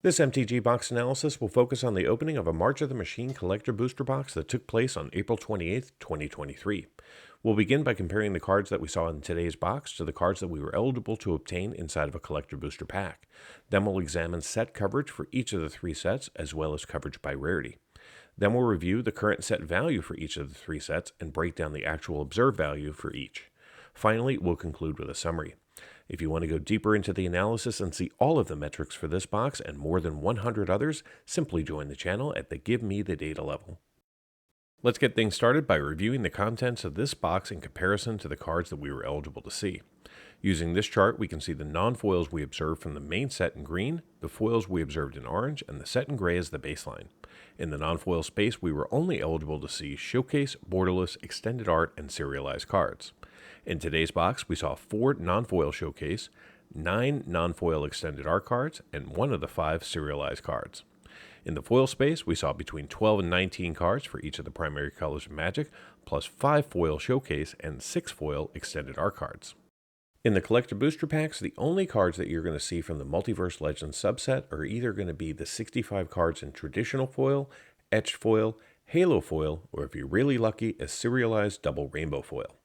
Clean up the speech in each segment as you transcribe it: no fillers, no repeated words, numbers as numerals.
This MTG box analysis will focus on the opening of a March of the Machine collector booster box that took place on April 28th, 2023. We'll begin by comparing the cards that we saw in today's box to the cards that we were eligible to obtain inside of a collector booster pack. Then we'll examine set coverage for each of the three sets, as well as coverage by rarity. Then we'll review the current set value for each of the three sets and break down the actual observed value for each. Finally, we'll conclude with a summary. If you want to go deeper into the analysis and see all of the metrics for this box and more than 100 others, simply join the channel at the Give Me the Data level. Let's get things started by reviewing the contents of this box in comparison to the cards that we were eligible to see. Using this chart, we can see the non-foils we observed from the main set in green, the foils we observed in orange, and the set in gray as the baseline. In the non-foil space, we were only eligible to see showcase, borderless, extended art, and serialized cards. In today's box, we saw 4 non-foil showcase, 9 non-foil extended art cards, and 1 of the 5 serialized cards. In the foil space, we saw between 12 and 19 cards for each of the primary colors of Magic, plus 5 foil showcase and 6 foil extended art cards. In the collector booster packs, the only cards that you're going to see from the Multiverse Legends subset are either going to be the 65 cards in traditional foil, etched foil, halo foil, or if you're really lucky, a serialized double rainbow foil.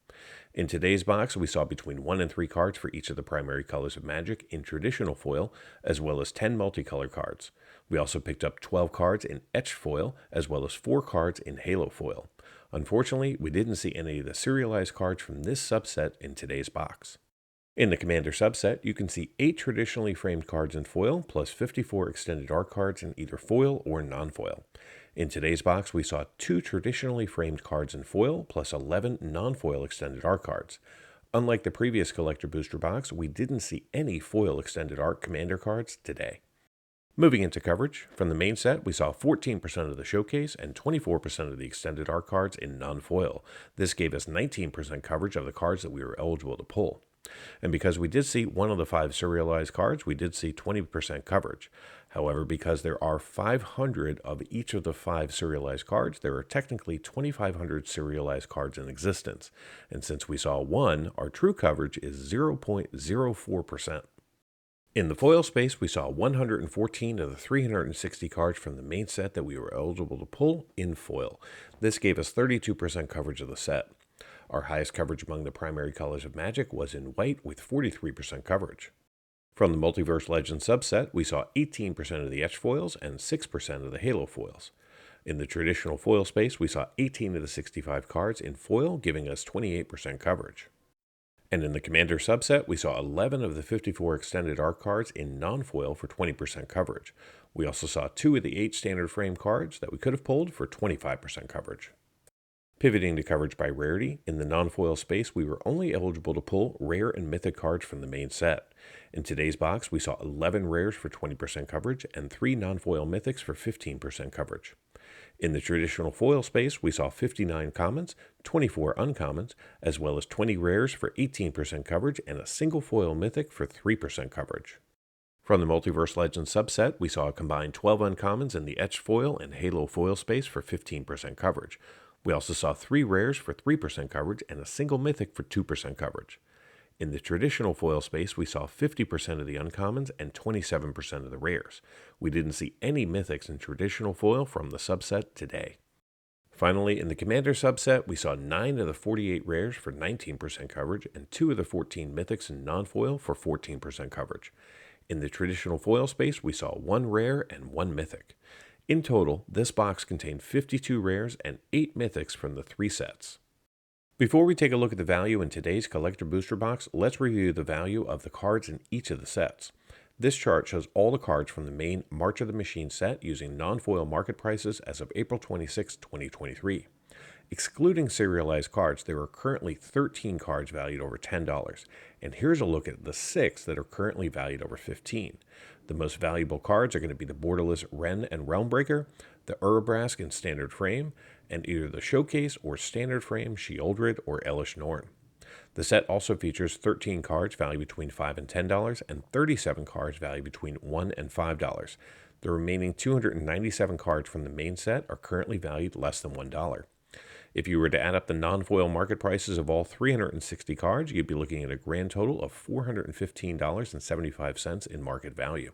In today's box, we saw between 1 and 3 cards for each of the primary colors of Magic in traditional foil, as well as 10 multicolor cards. We also picked up 12 cards in etched foil, as well as 4 cards in halo foil. Unfortunately, we didn't see any of the serialized cards from this subset in today's box. In the Commander subset, you can see 8 traditionally framed cards in foil, plus 54 extended art cards in either foil or non-foil. In today's box, we saw 2 traditionally framed cards in foil, plus 11 non-foil extended art cards. Unlike the previous collector booster box, we didn't see any foil extended art Commander cards today. Moving into coverage, from the main set, we saw 14% of the showcase and 24% of the extended art cards in non-foil. This gave us 19% coverage of the cards that we were eligible to pull. And because we did see 1 of the 5 serialized cards, we did see 20% coverage. However, because there are 500 of each of the 5 serialized cards, there are technically 2,500 serialized cards in existence. And since we saw 1, our true coverage is 0.04%. In the foil space, we saw 114 of the 360 cards from the main set that we were eligible to pull in foil. This gave us 32% coverage of the set. Our highest coverage among the primary colors of Magic was in white with 43% coverage. From the Multiverse Legends subset, we saw 18% of the etched foils and 6% of the halo foils. In the traditional foil space, we saw 18 of the 65 cards in foil, giving us 28% coverage. And in the Commander subset, we saw 11 of the 54 extended art cards in non-foil for 20% coverage. We also saw 2 of the 8 standard frame cards that we could have pulled for 25% coverage. Pivoting to coverage by rarity, in the non-foil space, we were only eligible to pull rare and mythic cards from the main set. In today's box, we saw 11 rares for 20% coverage and 3 non-foil mythics for 15% coverage. In the traditional foil space, we saw 59 commons, 24 uncommons, as well as 20 rares for 18% coverage and a single foil mythic for 3% coverage. From the Multiverse Legends subset, we saw a combined 12 uncommons in the etched foil and halo foil space for 15% coverage. We also saw 3 rares for 3% coverage and a single mythic for 2% coverage. In the traditional foil space, we saw 50% of the uncommons and 27% of the rares. We didn't see any mythics in traditional foil from the subset today. Finally, in the Commander subset, we saw 9 of the 48 rares for 19% coverage and 2 of the 14 mythics in non-foil for 14% coverage. In the traditional foil space, we saw 1 rare and 1 mythic. In total, this box contained 52 rares and 8 mythics from the 3 sets. Before we take a look at the value in today's collector booster box, let's review the value of the cards in each of the sets. This chart shows all the cards from the main March of the Machine set using non-foil market prices as of April 26, 2023. Excluding serialized cards, there are currently 13 cards valued over $10, and here's a look at the 6 that are currently valued over $15. The most valuable cards are going to be the borderless Wrenn and Realmbreaker, the Urabrask in standard frame, and either the showcase or standard frame Sheoldred or Elish Norn. The set also features 13 cards valued between $5 and $10 and 37 cards valued between $1 and $5. The remaining 297 cards from the main set are currently valued less than $1. If you were to add up the non-foil market prices of all 360 cards, you'd be looking at a grand total of $415.75 in market value.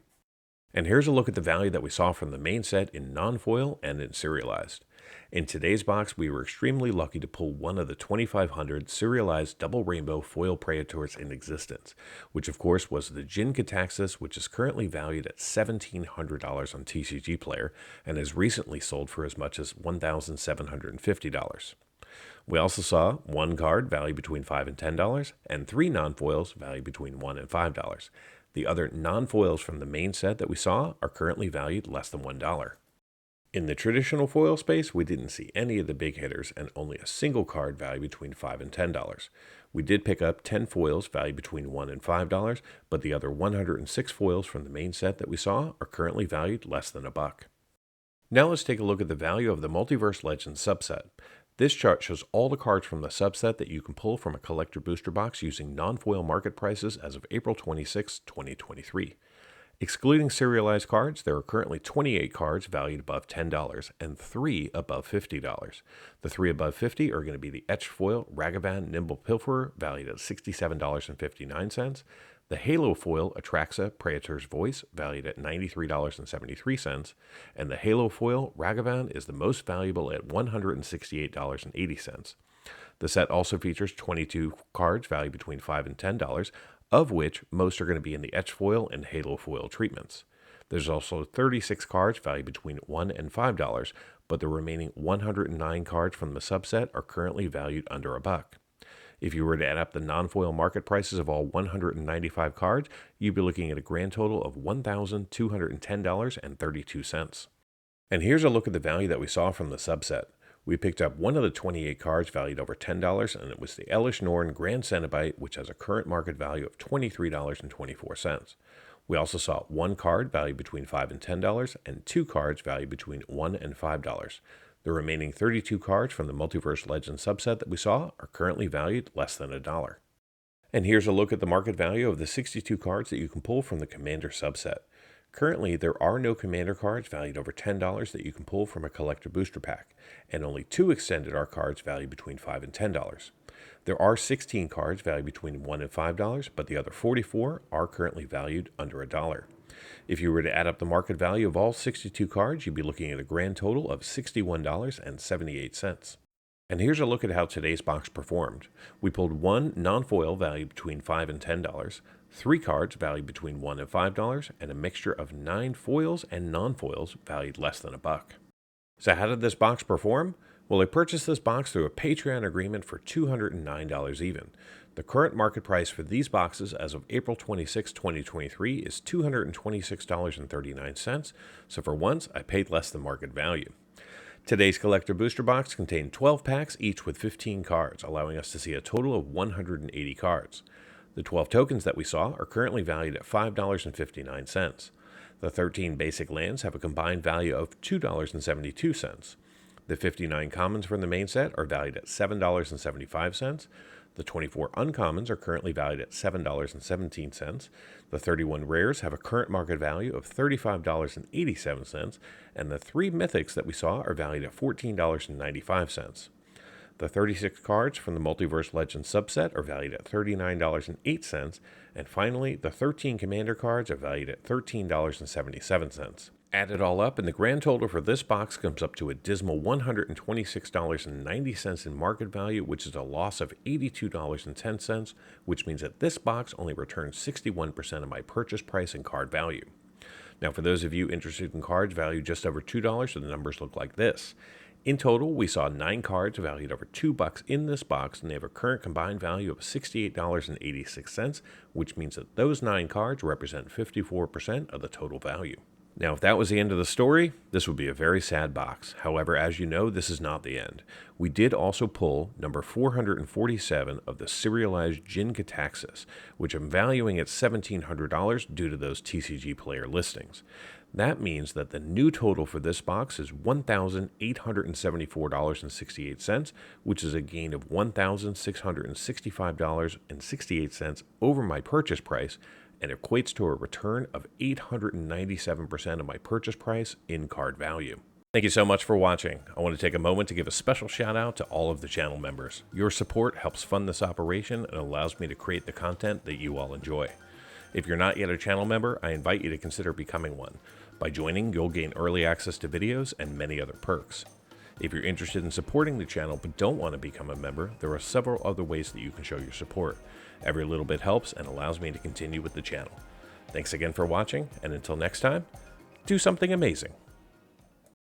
And here's a look at the value that we saw from the main set in non-foil and in serialized. In today's box, we were extremely lucky to pull one of the 2,500 serialized double rainbow foil Praetors in existence, which of course was the Jin-Gitaxias, which is currently valued at $1,700 on TCG Player and has recently sold for as much as $1,750. We also saw one card valued between $5 and $10 and three non-foils valued between $1 and $5. The other non-foils from the main set that we saw are currently valued less than $1. In the traditional foil space, we didn't see any of the big hitters and only a single card valued between $5 and $10. We did pick up 10 foils valued between $1 and $5, but the other 106 foils from the main set that we saw are currently valued less than $1. Now let's take a look at the value of the Multiverse Legends subset. This chart shows all the cards from the subset that you can pull from a collector booster box using non-foil market prices as of April 26, 2023. Excluding serialized cards, there are currently 28 cards valued above $10 and 3 above $50. The 3 above $50 are going to be the Etched Foil Ragavan Nimble Pilferer valued at $67.59, the Halo Foil Atraxa Praetor's Voice valued at $93.73, and the Halo Foil Ragavan is the most valuable at $168.80. The set also features 22 cards valued between $5 and $10, of which most are going to be in the Etched Foil and Halo Foil treatments. There's also 36 cards valued between $1 and $5, but the remaining 109 cards from the subset are currently valued under $1. If you were to add up the non-foil market prices of all 195 cards, you'd be looking at a grand total of $1,210.32. And here's a look at the value that we saw from the subset. We picked up one of the 28 cards valued over $10, and it was the Elish Norn Grand Cenobite, which has a current market value of $23.24. We also saw one card valued between $5 and $10, and two cards valued between $1 and $5. The remaining 32 cards from the Multiverse Legends subset that we saw are currently valued less than $1. And here's a look at the market value of the 62 cards that you can pull from the Commander subset. Currently, there are no Commander cards valued over $10 that you can pull from a collector booster pack, and only 2 Extended Art cards valued between $5 and $10. There are 16 cards valued between $1 and $5, but the other 44 are currently valued under $1. If you were to add up the market value of all 62 cards, you'd be looking at a grand total of $61.78. And here's a look at how today's box performed. We pulled one non-foil valued between $5 and $10, 3 cards valued between $1 and $5, and a mixture of 9 foils and non-foils valued less than $1. So how did this box perform? Well, I purchased this box through a Patreon agreement for $209 even. The current market price for these boxes as of April 26, 2023 is $226.39, so for once I paid less than market value. Today's collector booster box contained 12 packs, each with 15 cards, allowing us to see a total of 180 cards. The 12 tokens that we saw are currently valued at $5.59. The 13 basic lands have a combined value of $2.72. The 59 commons from the main set are valued at $7.75. The 24 uncommons are currently valued at $7.17. The 31 rares have a current market value of $35.87, and the 3 mythics that we saw are valued at $14.95. The 36 cards from the Multiverse Legends subset are valued at $39.08, and finally, the 13 Commander cards are valued at $13.77. Add it all up, and the grand total for this box comes up to a dismal $126.90 in market value, which is a loss of $82.10, which means that this box only returns 61% of my purchase price and card value. Now, for those of you interested in cards valued just over $2, the numbers look like this. In total, we saw 9 cards valued over $2 in this box, and they have a current combined value of $68.86, which means that those 9 cards represent 54% of the total value. Now, if that was the end of the story, this would be a very sad box. However, as you know, this is not the end. We did also pull number 447 of the serialized Jin-Gitaxias, which I'm valuing at $1,700 due to those TCG Player listings. That means that the new total for this box is $1,874.68, which is a gain of $1,665.68 over my purchase price, and equates to a return of 897% of my purchase price in card value. Thank you so much for watching. I want to take a moment to give a special shout out to all of the channel members. Your support helps fund this operation and allows me to create the content that you all enjoy. If you're not yet a channel member, I invite you to consider becoming one. By joining, you'll gain early access to videos and many other perks. If you're interested in supporting the channel but don't want to become a member, there are several other ways that you can show your support. Every little bit helps and allows me to continue with the channel. Thanks again for watching, and until next time, do something amazing.